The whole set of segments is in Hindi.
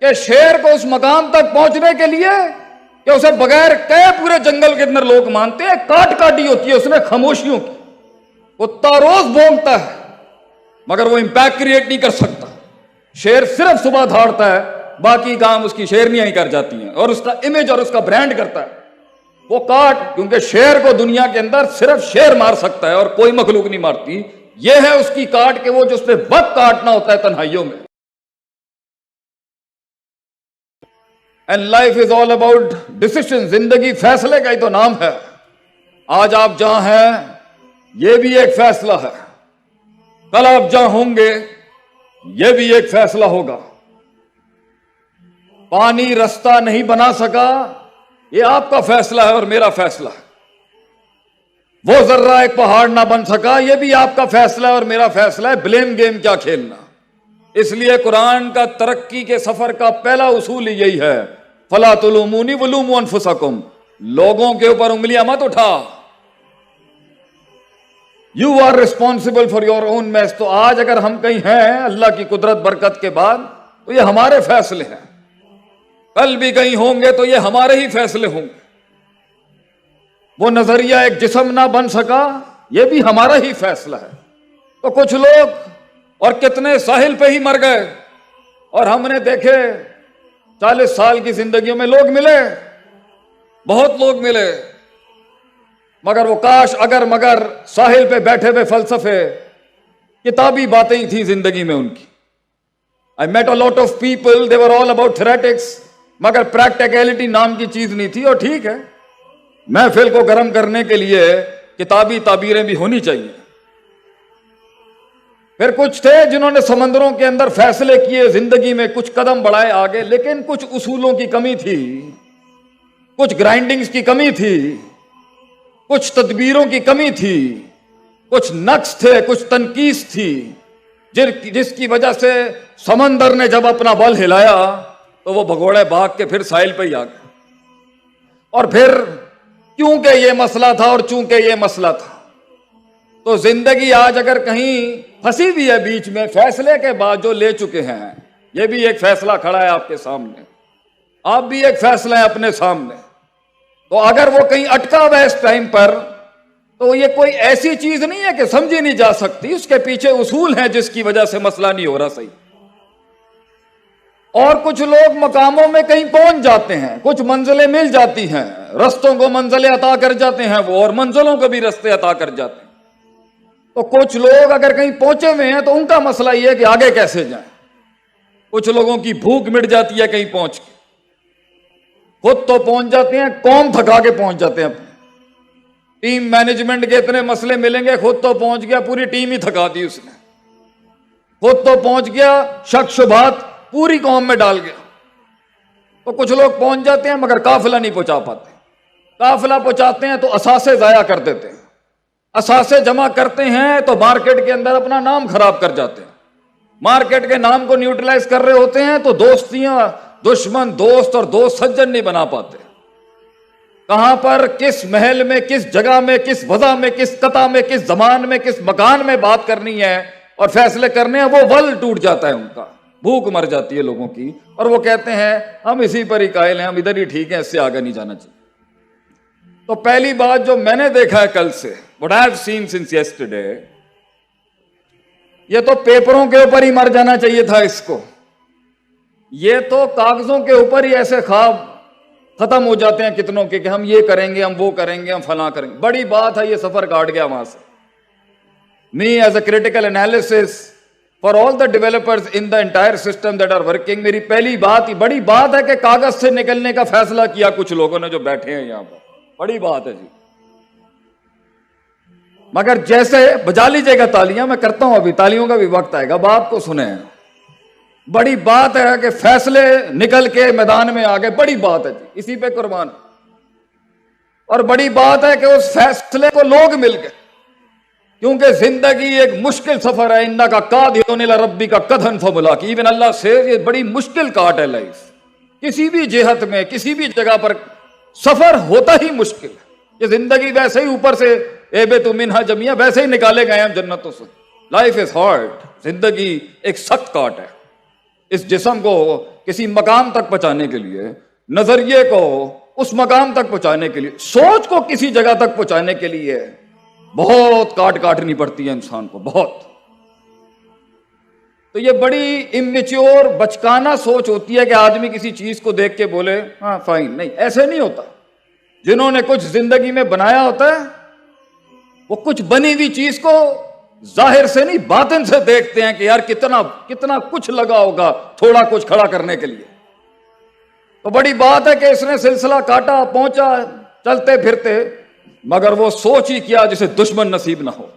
कि शेर को उस मकाम तक पहुंचने के लिए कि उसे बगैर कहे पूरे जंगल के अंदर लोग मानते हैं, काट काटी होती है उसने खामोशियों की। कुत्ता रोज भौंकता है मगर वो इंपैक्ट क्रिएट नहीं कर सकता। शेर सिर्फ सुबह धाड़ता है, बाकी काम उसकी शेरनियां ही कर जाती हैं और उसका इमेज और उसका ब्रांड करता है वो काट, क्योंकि शेर को दुनिया के अंदर सिर्फ शेर मार सकता है और कोई मखलूक नहीं मारती। यह है उसकी काट के वो जो उसने वक्त काटना होता है तन्हाइयों में। And life is all about decision. जिंदगी फैसले का ही तो नाम है। आज आप जहां हैं यह भी एक फैसला है, कल आप जहां होंगे यह भी एक फैसला होगा। पानी रास्ता नहीं बना सका, यह आपका फैसला है और मेरा फैसला है। वो जर्रा एक पहाड़ ना बन सका, यह भी आपका फैसला है और मेरा फैसला है। ब्लेम गेम क्या खेलना। इसलिए कुरान का तरक्की के सफर का पहला उसूल यही है, फला तुलुमूनी वलूमू अनफुसकुम। लोगों के ऊपर उंगलियां मत उठा, you are responsible for your own mess. तो आज अगर हम कहीं हैं अल्लाह की कुदरत बरकत के बाद तो ये हमारे फैसले हैं, कल भी कहीं होंगे तो ये हमारे ही फैसले होंगे। वो नजरिया एक जिस्म ना बन सका, ये भी हमारा ही फैसला है। तो कुछ लोग और कितने साहिल पे ही मर गए और हमने देखे 40 साल की जिंदगी में लोग मिले, बहुत लोग मिले, मगर वो काश अगर मगर साहिल पे बैठे हुए फलसफे किताबी बातें ही थी जिंदगी में उनकी। I met a lot of people, they were all about theoretics, मगर प्रैक्टिकलिटी नाम की चीज नहीं थी। और ठीक है, महफिल को गर्म करने के लिए किताबी ताबीरें भी होनी चाहिए। फिर कुछ थे जिन्होंने समंदरों के अंदर फैसले किए, जिंदगी में कुछ कदम बढ़ाए आगे, लेकिन कुछ उसूलों की कमी थी, कुछ ग्राइंडिंग्स की कमी थी, कुछ तदबीरों की कमी थी, कुछ नक्स थे, कुछ तनकीस थी, जिसकी वजह से समंदर ने जब अपना बल हिलाया तो वो भगोड़े भाग के फिर साहिल पे ही आ गए। और फिर क्योंकि ये मसला था और चूंकि ये मसला था, तो जिंदगी आज अगर कहीं फंसी भी है बीच में, फैसले के बाद जो ले चुके हैं, ये भी एक फैसला खड़ा है आपके सामने, आप भी एक फैसला है अपने सामने। तो अगर वो कहीं अटका हुआ है इस टाइम पर, तो ये कोई ऐसी चीज नहीं है कि समझी नहीं जा सकती, उसके पीछे उसूल हैं जिसकी वजह से मसला नहीं हो रहा सही। और कुछ लोग मकामों में कहीं पहुंच जाते हैं, कुछ मंजिलें मिल जाती हैं, रस्तों को मंजिलें अता कर जाते हैं वो, और मंजिलों को भी रास्ते अता कर जाते हैं। तो कुछ लोग अगर कहीं पहुंचे हुए हैं तो उनका मसला यह है कि आगे कैसे जाएं। कुछ लोगों की भूख मिट जाती है कहीं पहुंच के, खुद तो पहुंच जाते हैं, कौम थका के पहुंच जाते हैं। टीम मैनेजमेंट के इतने मसले मिलेंगे, खुद तो पहुंच गया, पूरी टीम ही थका दी उसने, खुद तो पहुंच गया, शक शुबहात पूरी कौम में डाल गया। तो कुछ लोग पहुंच जाते हैं मगर काफिला नहीं पहुंचा पाते, काफिला पहुंचाते हैं तो असासे जाया कर देते हैं, असासे जमा करते हैं तो मार्केट के अंदर अपना नाम खराब कर जाते हैं, मार्केट के नाम को न्यूट्रलाइज कर रहे होते हैं तो दोस्तियां, दुश्मन दोस्त और दोस्त सज्जन नहीं बना पाते। कहां पर, किस महल में, किस जगह में, किस वजह में, किस कता में, किस जमान में, किस मकान में बात करनी है और फैसले करने हैं, वो वल टूट जाता है उनका, भूख मर जाती है लोगों की, और वो कहते हैं हम इसी पर ही कायल हैं, हम इधर ही ठीक है, इससे आगे नहीं जाना चाहिए। तो पहली बात जो मैंने देखा है कल से, what I have seen since yesterday, ये तो पेपरों के ऊपर ही मर जाना चाहिए था इसको। ये तो कागजों के ऊपर ही ऐसे ख्वाब खत्म हो जाते हैं कितनों के कि हम ये करेंगे, हम वो करेंगे, हम फलां करेंगे। बड़ी बात है, ये सफर काट गया वहां से। Me as a critical analysis for all the developers in the entire system that are working, मेरी पहली बात ही, बड़ी बात है कि कागज से निकलने का फैसला किया कुछ लोगों ने जो बैठे हैं यहां पर, बड़ी बात है जी। मगर जैसे बजा लीजिएगा तालियां, मैं करता हूं, अभी तालियों का भी वक्त आएगा, बात को सुने। बड़ी बात है कि फैसले निकल के मैदान में आ गए, बड़ी बात है जी, इसी पे कुर्बान। और बड़ी बात है कि उस फैसले को लोग मिल गए, क्योंकि जिंदगी एक मुश्किल सफर है। इन्ना का कादिरुन इला रब्बी का कदन फमुला की, इवन अल्लाह से ये बड़ी मुश्किल काट है लाइफ। किसी भी जिहत में, किसी भी जगह पर सफर होता ही मुश्किल है। ये जिंदगी वैसे ही ऊपर से एबे तु मिन्हा जमिया, वैसे ही निकाले गए हम जन्नतों से। लाइफ इज हार्ड, जिंदगी एक सख्त काट है। इस जिस्म को किसी मकाम तक पहुंचाने के लिए, नजरिए को उस मकाम तक पहुंचाने के लिए, सोच को किसी जगह तक पहुंचाने के लिए बहुत काटनी पड़ती है इंसान को, बहुत। तो ये बड़ी इमेच्योर बचकाना सोच होती है कि आदमी किसी चीज को देख के बोले हाँ फाइन। नहीं, ऐसे नहीं होता। जिन्होंने कुछ जिंदगी में बनाया होता है वो कुछ बनी हुई चीज को जाहिर से नहीं, बातिन से देखते हैं कि यार कितना कितना कुछ लगा होगा थोड़ा कुछ खड़ा करने के लिए। तो बड़ी बात है कि इसने सिलसिला काटा, पहुंचा चलते फिरते, मगर वो सोच ही क्या जिसे दुश्मन नसीब ना हो,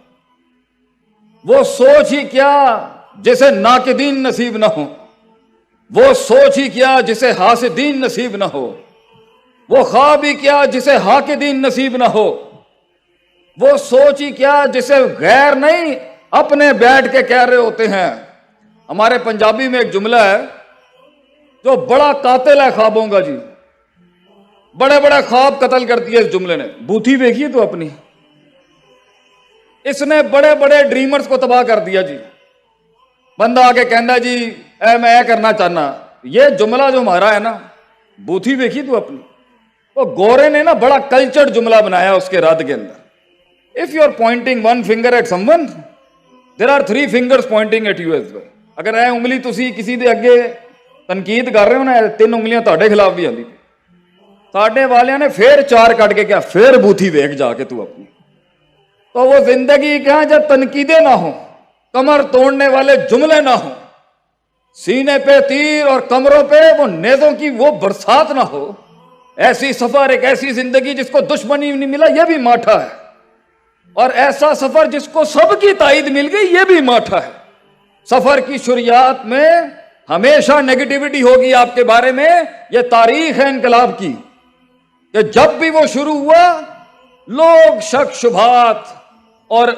वो सोच ही क्या जिसे नाकिदीन नसीब ना हो, वो सोच ही क्या जिसे हासिदीन नसीब ना हो, वो ख्वाब ही क्या जिसे हाकिदीन नसीब ना हो, वो सोच ही क्या जिसे गैर नहीं अपने बैठ के कह रहे होते हैं। हमारे पंजाबी में एक जुमला है जो बड़ा कातिल है ख्वाबों का जी, बड़े बड़े ख्वाब कत्ल कर दिए इस जुमले ने। बूथी देखिए तो अपनी, इसने बड़े बड़े ड्रीमर्स को तबाह कर दिया जी। बंदा आके कहना जी मैं करना चाहना, ये जुमला जो हमारा है ना, बूथी देखी तो अपनी। तो गोरे ने ना बड़ा कल्चर्ड जुमला बनाया उसके रद के अंदर। If you are pointing one finger at someone, there are three fingers pointing at you as well. अगर ए उंगली तुसी किसी दे अगे तनकीद कर रहे हो ना, तीन उंगलियां ਤੁਹਾਡੇ खिलाफ भी आंदी। साडे वालियां ने फिर चार कट के क्या, फिर बूथी देख जाके तू अपनी। तो वो जिंदगी क्या जब तनकीदे ना हो, कमर तोड़ने वाले जुमले ना हो, सीने पे तीर और कमरों पे वो नेजों की वो बरसात ना हो, ऐसी सफर, एक ऐसी जिंदगी जिसको दुश्मनी नहीं मिला, ये भी माठा है। और ऐसा सफर जिसको सबकी ताईद मिल गई, ये भी माठा है। सफर की शुरुआत में हमेशा नेगेटिविटी होगी आपके बारे में। ये तारीख है इनकलाब की कि जब भी वो शुरू हुआ लोग शक शुभात और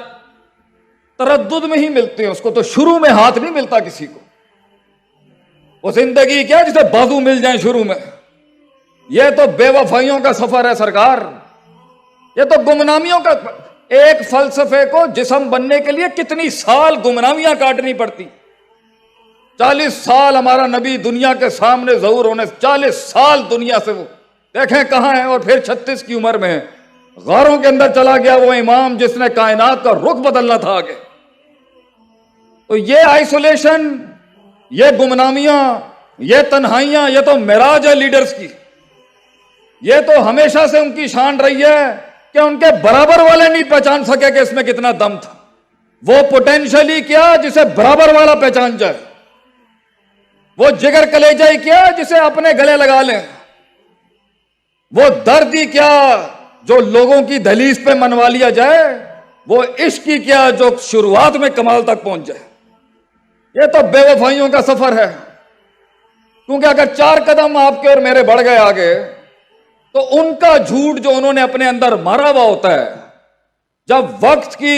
तरद्दुद में ही मिलते हैं उसको, तो शुरू में हाथ नहीं मिलता किसी को। वो जिंदगी क्या जिसे बाजू मिल जाए शुरू में। ये तो बेवफाइयों का सफर है सरकार, ये तो गुमनामियों का। एक फलसफे को जिस्म बनने के लिए कितनी साल गुमनामियां काटनी पड़ती। 40 साल हमारा नबी दुनिया के सामने ज़हूर होने, 40 साल दुनिया से वो देखें कहां है, और फिर 36 की उम्र में गारों के अंदर चला गया वो इमाम जिसने कायनात का रुख बदलना था आगे। तो ये आइसोलेशन, ये गुमनामियां, ये तन्हाइयां, ये तो मिराज है लीडर्स की। ये तो हमेशा से उनकी शान रही है कि उनके बराबर वाले नहीं पहचान सके कि इसमें कितना दम था। वो पोटेंशियली क्या जिसे बराबर वाला पहचान जाए, वो जिगर कलेजा ही क्या जिसे अपने गले लगा लें, वो दर्द ही क्या जो लोगों की दहलीज पे मनवा लिया जाए, वो इश्क ही क्या जो शुरुआत में कमाल तक पहुंच जाए। ये तो बेवफाइयों का सफर है। क्योंकि अगर 4 कदम आपके और मेरे बढ़ गए आगे, तो उनका झूठ जो उन्होंने अपने अंदर मारा हुआ होता है, जब वक्त की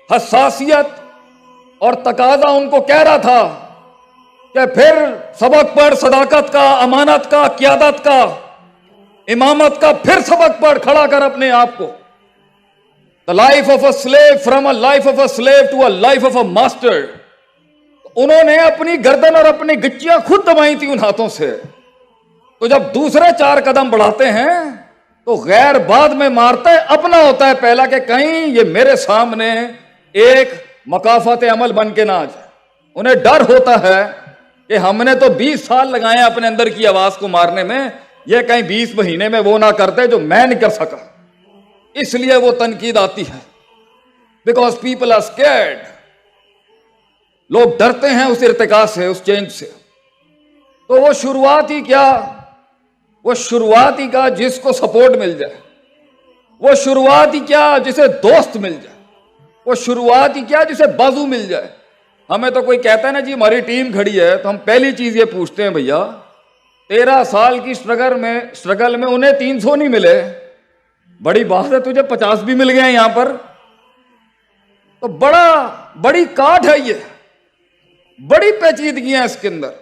हसासियत और तकाजा उनको कह रहा था कि फिर सबक पढ़ सदाकत का, अमानत का, क़यादत का, इमामत का, फिर सबक पढ़, खड़ा कर अपने आप को। The life of a slave, from a life of a slave to a life of a master. उन्होंने अपनी गर्दन और अपनी गिच्चियां खुद दबाई थी उन हाथों से। तो जब दूसरे 4 कदम बढ़ाते हैं तो गैर बाद में मारता है, अपना होता है पहला कि कहीं ये मेरे सामने एक मकाफत अमल बन के ना आ जाए। उन्हें डर होता है कि हमने तो 20 साल लगाए अपने अंदर की आवाज को मारने में, ये कहीं 20 महीने में वो ना करते जो मैं नहीं कर सका। इसलिए वो तनकीद आती है, बिकॉज पीपल आर स्कैर्ड। लोग डरते हैं उस इर्तिका से, उस चेंज से। तो वो शुरुआत ही क्या, वो शुरुआत ही का जिसको सपोर्ट मिल जाए, वो शुरुआत ही क्या जिसे दोस्त मिल जाए, वो शुरुआत ही क्या जिसे बाजू मिल जाए। हमें तो कोई कहता है ना जी हमारी टीम खड़ी है, तो हम पहली चीज ये पूछते हैं, भैया 13 साल की स्ट्रगल में उन्हें 300 नहीं मिले, बड़ी बात है तुझे 50 भी मिल गए यहां पर। तो बड़ी काट है ये, बड़ी पेचीदगी है इसके अंदर।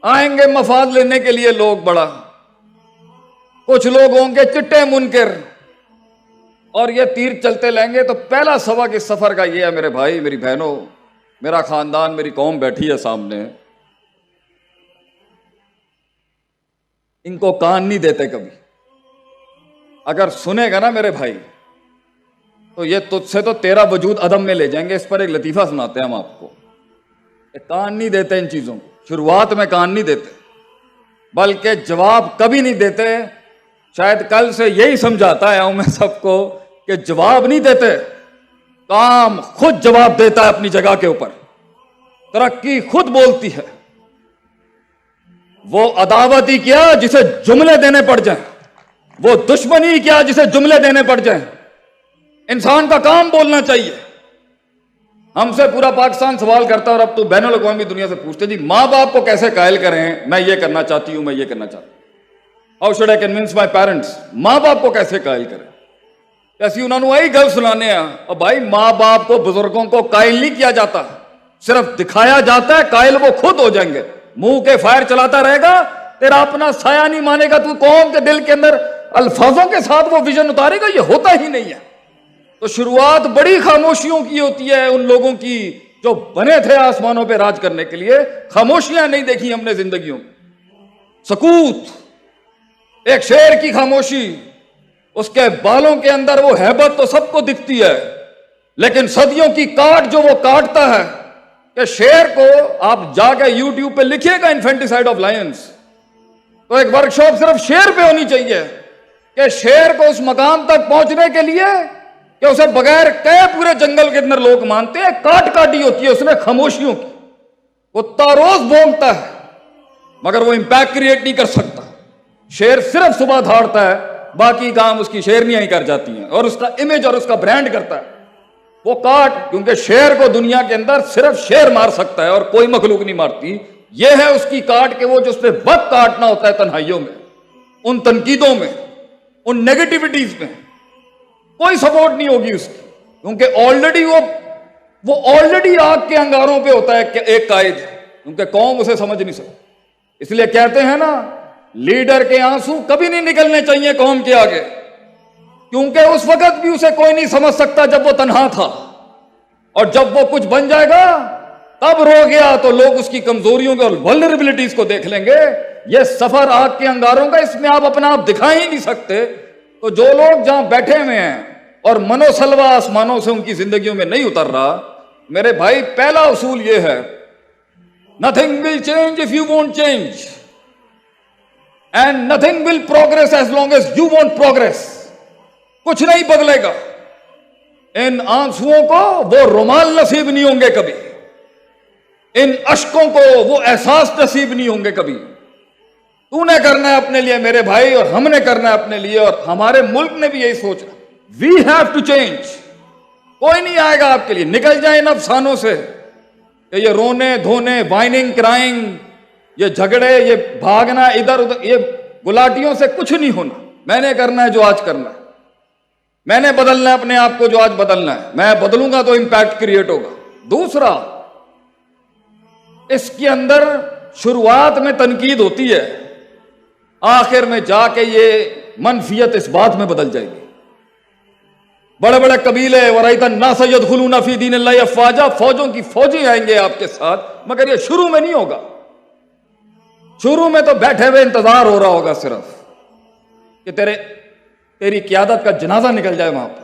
आएंगे मफाद लेने के लिए लोग, बड़ा कुछ लोग होंगे चिट्टे मुनकर, और ये तीर चलते लेंगे। तो पहला सबक इस सफर का ये है मेरे भाई, मेरी बहनों, मेरा खानदान, मेरी कौम बैठी है सामने, इनको कान नहीं देते कभी। अगर सुनेगा ना मेरे भाई, तो ये तुझसे तो तेरा वजूद अदम में ले जाएंगे। इस पर एक लतीफा सुनाते हैं हम आपको। कान नहीं देते इन चीजों को, शुरुआत में कान नहीं देते, बल्कि जवाब कभी नहीं देते। शायद कल से यही समझाता आया हूं मैं सबको कि जवाब नहीं देते, काम खुद जवाब देता है अपनी जगह के ऊपर, तरक्की खुद बोलती है। वो अदावत ही क्या जिसे जुमले देने पड़ जाएं, वो दुश्मनी क्या जिसे जुमले देने पड़ जाएं। इंसान का काम बोलना चाहिए। हमसे पूरा पाकिस्तान सवाल करता है, और अब तो बैनुल अक़वामी दुनिया से पूछते जी मां बाप को कैसे कायल करें, मैं ये करना चाहती हूं, मैं ये करना चाहती हूं, how should I convince my parents. मां बाप को कैसे कायल करें, ऐसी उन्होंने वही गल सुनाने हैं। और भाई मां बाप को, बुजुर्गों को कायल नहीं किया जाता, सिर्फ दिखाया जाता है। कायल वो खुद हो जाएंगे। मुंह के फायर चलाता रहेगा, तेरा अपना साया नहीं मानेगा, तू कौम के दिल के अंदर अल्फाजों के साथ वो विजन उतारेगा, ये होता ही नहीं है। तो शुरुआत बड़ी खामोशियों की होती है उन लोगों की जो बने थे आसमानों पे राज करने के लिए। खामोशियां नहीं देखी हमने जिंदगियों में। सकूत, एक शेर की खामोशी, उसके बालों के अंदर वो हैबत तो सबको दिखती है, लेकिन सदियों की काट जो वो काटता है कि शेर को आप जाके यूट्यूब पे लिखिएगा इन्फेंटिसाइड ऑफ लायंस, तो एक वर्कशॉप सिर्फ शेर पे होनी चाहिए कि शेर को उस मकाम तक पहुंचने के लिए कि उसे बगैर कहे पूरे जंगल के अंदर लोग मानते हैं, काट काटी होती है उसने खामोशियों की। कुत्ता रोज भौंकता है मगर वो इंपैक्ट क्रिएट नहीं कर सकता। शेर सिर्फ सुबह दौड़ता है, बाकी काम उसकी शेरनियां ही कर जाती हैं, और उसका इमेज और उसका ब्रांड करता है वो काट, क्योंकि शेर को दुनिया के अंदर सिर्फ शेर मार सकता है और कोई मखलूक नहीं मारती। ये है उसकी काट के वो जो उसपे वक्त काटना होता है तन्हाइयों में, उन तनकीदों में, उन नेगेटिविटीज में कोई सपोर्ट नहीं होगी उसकी, क्योंकि ऑलरेडी वो ऑलरेडी आग के अंगारों पे होता है एक कायद, क्योंकि कौम उसे समझ नहीं सकती। इसलिए कहते हैं ना, लीडर के आंसू कभी नहीं निकलने चाहिए कौम के आगे, क्योंकि उस वक्त भी उसे कोई नहीं समझ सकता जब वो तन्हा था, और जब वो कुछ बन जाएगा तब रो गया तो लोग उसकी कमजोरियों को और वल्नरेबिलिटीज को देख लेंगे। ये सफर आग के अंगारों का, इसमें आप अपना आप दिखा ही नहीं सकते। तो जो लोग जहां बैठे हुए हैं और मनोसलवा आसमानों से उनकी जिंदगियों में नहीं उतर रहा, मेरे भाई पहला उसूल यह है, nothing will change if you won't change, and nothing will progress as long as you won't progress. कुछ नहीं बदलेगा। इन आंसुओं को वो रुमाल नसीब नहीं होंगे कभी, इन अश्कों को वो एहसास नसीब नहीं होंगे कभी। तूने करना है अपने लिए मेरे भाई, और हमने करना है अपने लिए, और हमारे मुल्क ने भी यही सोचा, वी हैव टू चेंज। कोई नहीं आएगा आपके लिए, निकल जाए इन अफसानों से कि ये रोने धोने, वाइनिंग क्राइंग, ये झगड़े, ये भागना इधर उधर, ये गुलाटियों से कुछ नहीं होना। मैंने करना है जो आज करना है, मैंने बदलना है अपने आप को जो आज बदलना है। मैं बदलूंगा तो इंपैक्ट क्रिएट होगा। दूसरा, इसके अंदर शुरुआत में तनकीद होती है, आखिर में जाके ये मनफियत इस बात में बदल जाएगी। बड़े बड़े कबीले वराइता ना सैयद खुलूना फी दीन अल्लाह अफवाजा, फौजों की फौजें आएंगे आपके साथ, मगर ये शुरू में नहीं होगा। शुरू में तो बैठे हुए इंतजार हो रहा होगा सिर्फ कि तेरी क्यादत का जनाजा निकल जाए वहां पर।